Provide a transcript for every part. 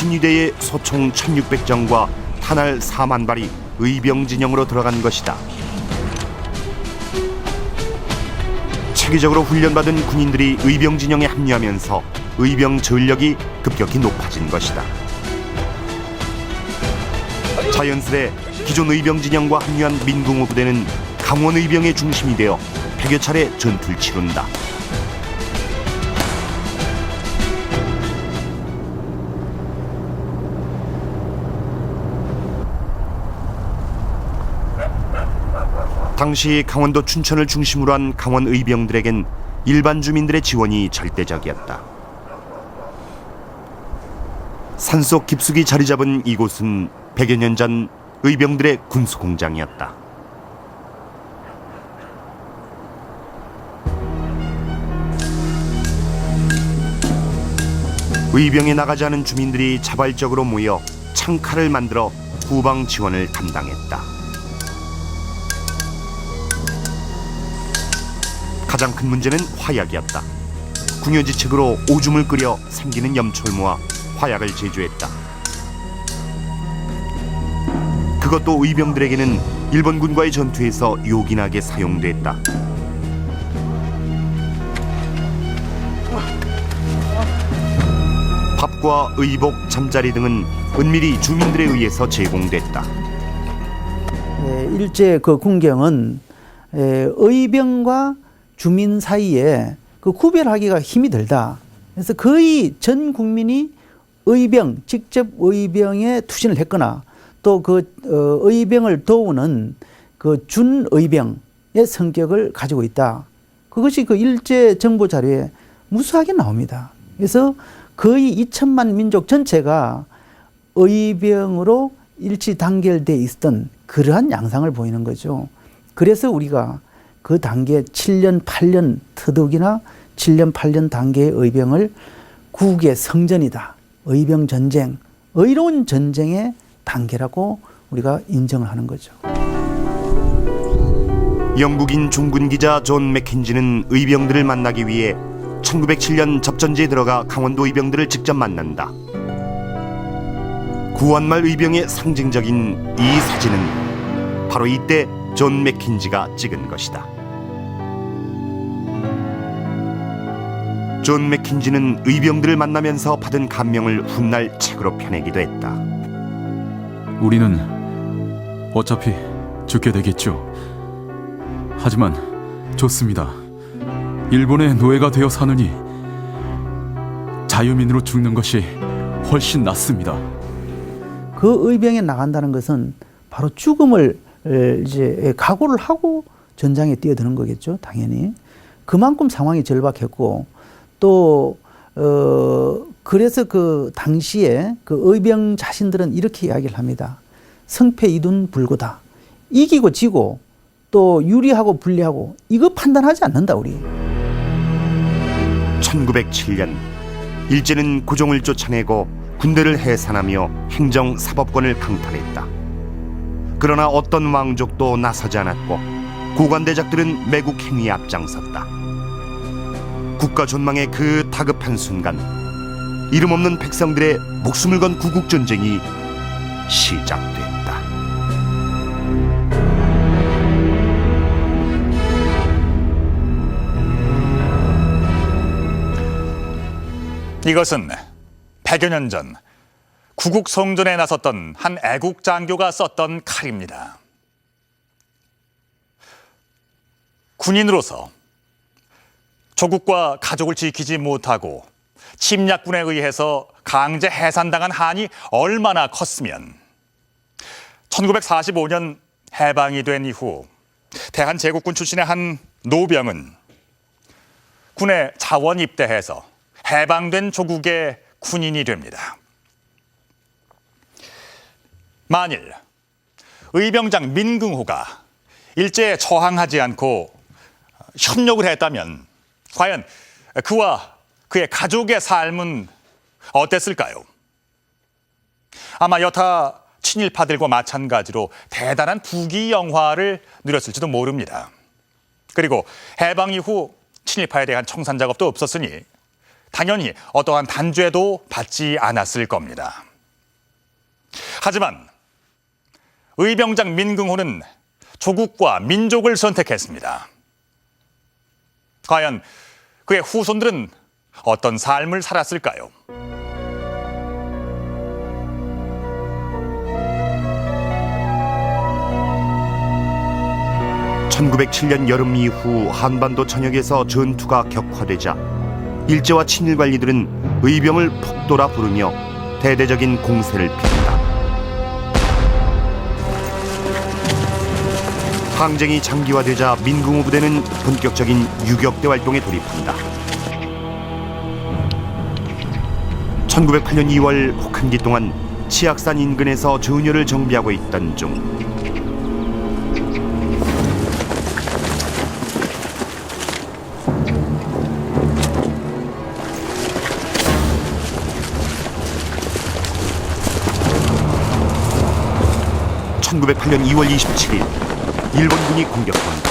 친위대의 소총 1600정과 탄알 4만 발이 의병 진영으로 들어간 것이다. 체계적으로 훈련받은 군인들이 의병 진영에 합류하면서 의병 전력이 급격히 높아진 것이다. 자연스레 기존 의병 진영과 합류한 민궁호 부대는 강원 의병의 중심이 되어 100여 차례 전투를 치룬다. 당시 강원도 춘천을 중심으로 한 강원 의병들에겐 일반 주민들의 지원이 절대적이었다. 산속 깊숙이 자리 잡은 이곳은 100여 년 전 의병들의 군수공장이었다. 의병에 나가지 않은 주민들이 자발적으로 모여 창칼을 만들어 후방 지원을 감당했다. 가장 큰 문제는 화약이었다. 궁여지책으로 오줌을 끓여 생기는 염초를 모아 화약을 제조했다. 그것도 의병들에게는 일본군과의 전투에서 요긴하게 사용됐다. 밥과 의복, 잠자리 등은 은밀히 주민들에 의해서 제공됐다. 일제 그 군경은 의병과 주민 사이에 그 구별하기가 힘이 들다. 그래서 거의 전 국민이 의병, 직접 의병에 투신을 했거나 또 그 의병을 도우는 그 준의병의 성격을 가지고 있다. 그것이 그 일제 정보 자료에 무수하게 나옵니다. 그래서 거의 2천만 민족 전체가 의병으로 일치 단결돼 있었던 그러한 양상을 보이는 거죠. 그래서 우리가 그 단계 7년, 8년 더더욱이나 7년, 8년 단계의 의병을 국의 성전이다. 의병 전쟁, 의로운 전쟁의 단계라고 우리가 인정을 하는 거죠. 영국인 중군 기자 존 맥킨지는 의병들을 만나기 위해 1907년 접전지에 들어가 강원도 의병들을 직접 만난다. 구원말 의병의 상징적인 이 사진은 바로 이때 존 맥킨지가 찍은 것이다. 존 맥킨지는 의병들을 만나면서 받은 감명을 훗날 책으로 펴내기도 했다. 우리는 어차피 죽게 되겠죠. 하지만 좋습니다. 일본의 노예가 되어 사느니 자유민으로 죽는 것이 훨씬 낫습니다. 그 의병에 나간다는 것은 바로 죽음을 이제 각오를 하고 전장에 뛰어드는 거겠죠, 당연히. 그만큼 상황이 절박했고 또 그래서 그 당시에 그 의병 자신들은 이렇게 이야기를 합니다. 승패이둔불구다. 이기고 지고 또 유리하고 불리하고 이거 판단하지 않는다 우리. 1907년 일제는 고종을 쫓아내고 군대를 해산하며 행정 사법권을 강탈했다. 그러나 어떤 왕족도 나서지 않았고 고관대작들은 매국 행위에 앞장섰다. 국가 존망의 그 다급한 순간 이름 없는 백성들의 목숨을 건 구국전쟁이 시작됐다. 이것은 100여 년 전 구국 성전에 나섰던 한 애국 장교가 썼던 칼입니다. 군인으로서 조국과 가족을 지키지 못하고 침략군에 의해서 강제 해산당한 한이 얼마나 컸으면 1945년 해방이 된 이후 대한제국군 출신의 한 노병은 군에 자원 입대해서 해방된 조국의 군인이 됩니다. 만일 의병장 민궁호가 일제에 저항하지 않고 협력을 했다면 과연 그와 그의 가족의 삶은 어땠을까요? 아마 여타 친일파들과 마찬가지로 대단한 부귀영화를 누렸을지도 모릅니다. 그리고 해방 이후 친일파에 대한 청산 작업도 없었으니 당연히 어떠한 단죄도 받지 않았을 겁니다. 하지만 의병장 민긍호는 조국과 민족을 선택했습니다. 과연 그의 후손들은 어떤 삶을 살았을까요? (1907년) 여름 이후 한반도 전역에서 전투가 격화되자 일제와 친일 관리들은 의병을 폭도라 부르며 대대적인 공세를 폈다. 항쟁이 장기화되자 민긍호 부대는 본격적인 유격대 활동에 돌입한다. 1908년 2월 혹한기 동안 치악산 인근에서 전열을 정비하고 있던 중 (1908년 2월 27일) 일본군이 공격합니다.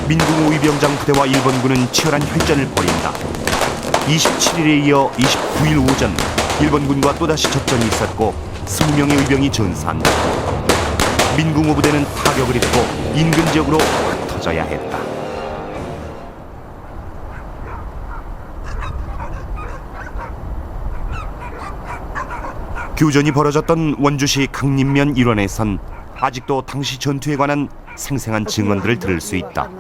민긍호 의병장 부대와 일본군은 치열한 혈전을 벌인다. 27일에 이어 29일 오전 일본군과 또다시 접전이 있었고 20명의 의병이 전사한다. 민긍호 부대는 타격을 입고 인근 지역으로 흩어져야 했다. 교전이 벌어졌던 원주시 강림면 일원에선 아직도 당시 전투에 관한 생생한 증언들을 들을 수 있다.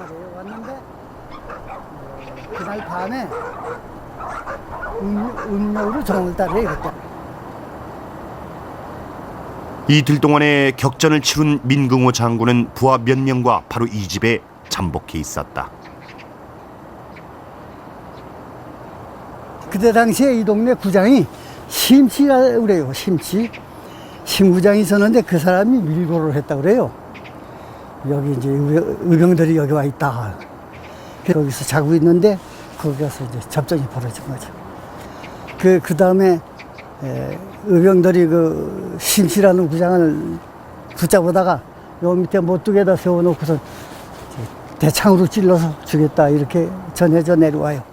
그날 밤에 음력으로 정월달에 이랬다. 이틀 동안의 격전을 치룬 민긍호 장군은 부하 몇 명과 바로 이 집에 잠복해 있었다. 그때 당시에 이 동네 구장이 심치라고 그래요. 심구장이 있었는데 그 사람이 밀고를 했다고 그래요. 여기 이제 의병들이 여기 와 있다. 거기서 자고 있는데 거기 가서 이제 접전이 벌어진 거죠. 그 다음에 의병들이 그 심치라는 구장을 붙잡아다가 요 밑에 못두개다 세워놓고서 대창으로 찔러서 주겠다 이렇게 전해져 내려와요.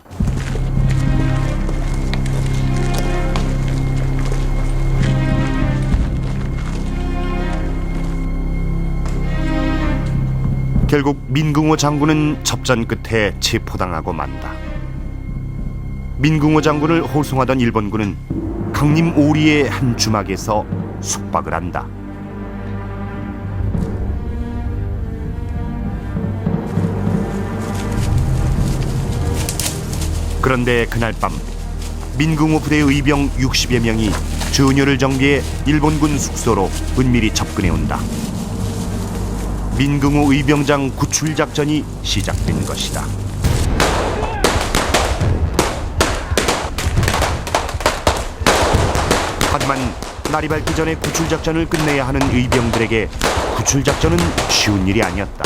결국 민긍호 장군은 접전 끝에 체포당하고 만다. 민긍호 장군을 호송하던 일본군은 강림 오리의 한 주막에서 숙박을 한다. 그런데 그날 밤 민긍호 부대의 의병 60여 명이 전열을 정비해 일본군 숙소로 은밀히 접근해 온다. 민긍호 의병장 구출 작전이 시작된 것이다. 하지만 날이 밝기 전에 구출 작전을 끝내야 하는 의병들에게 구출 작전은 쉬운 일이 아니었다.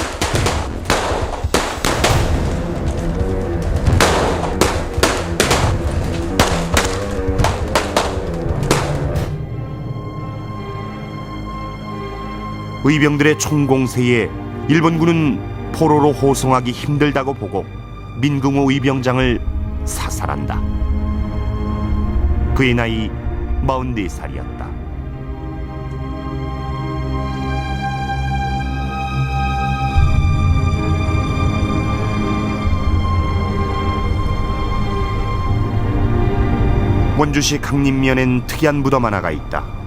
의병들의 총공세에 일본군은 포로로 호송하기 힘들다고 보고 민긍호 의병장을 사살한다. 그의 나이 44살이었다. 원주시 강림면엔 특이한 무덤 하나가 있다.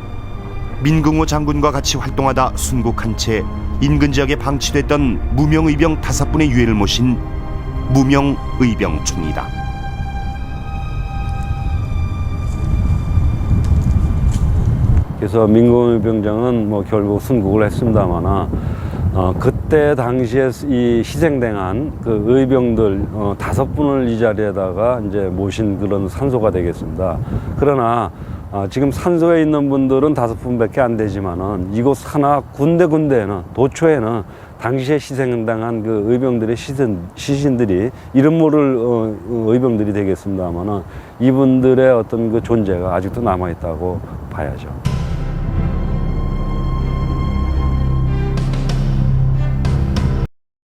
민긍호 장군과 같이 활동하다 순국한 채 인근 지역에 방치됐던 무명의병 5분의 유해를 모신 무명의병촌이다. 그래서 민긍호 의병장은 뭐 결국 순국을 했습니다마나 그때 당시에 이 희생당한 그 의병들 5분을 이 자리에다가 이제 모신 그런 산소가 되겠습니다. 그러나 지금 산소에 있는 분들은 5분밖에 안 되지만은 이곳 산하 군데군데에는 도초에는 당시에 희생당한 그 의병들의 시신들이 이름 모를 의병들이 되겠습니다만은 이분들의 어떤 그 존재가 아직도 남아 있다고 봐야죠.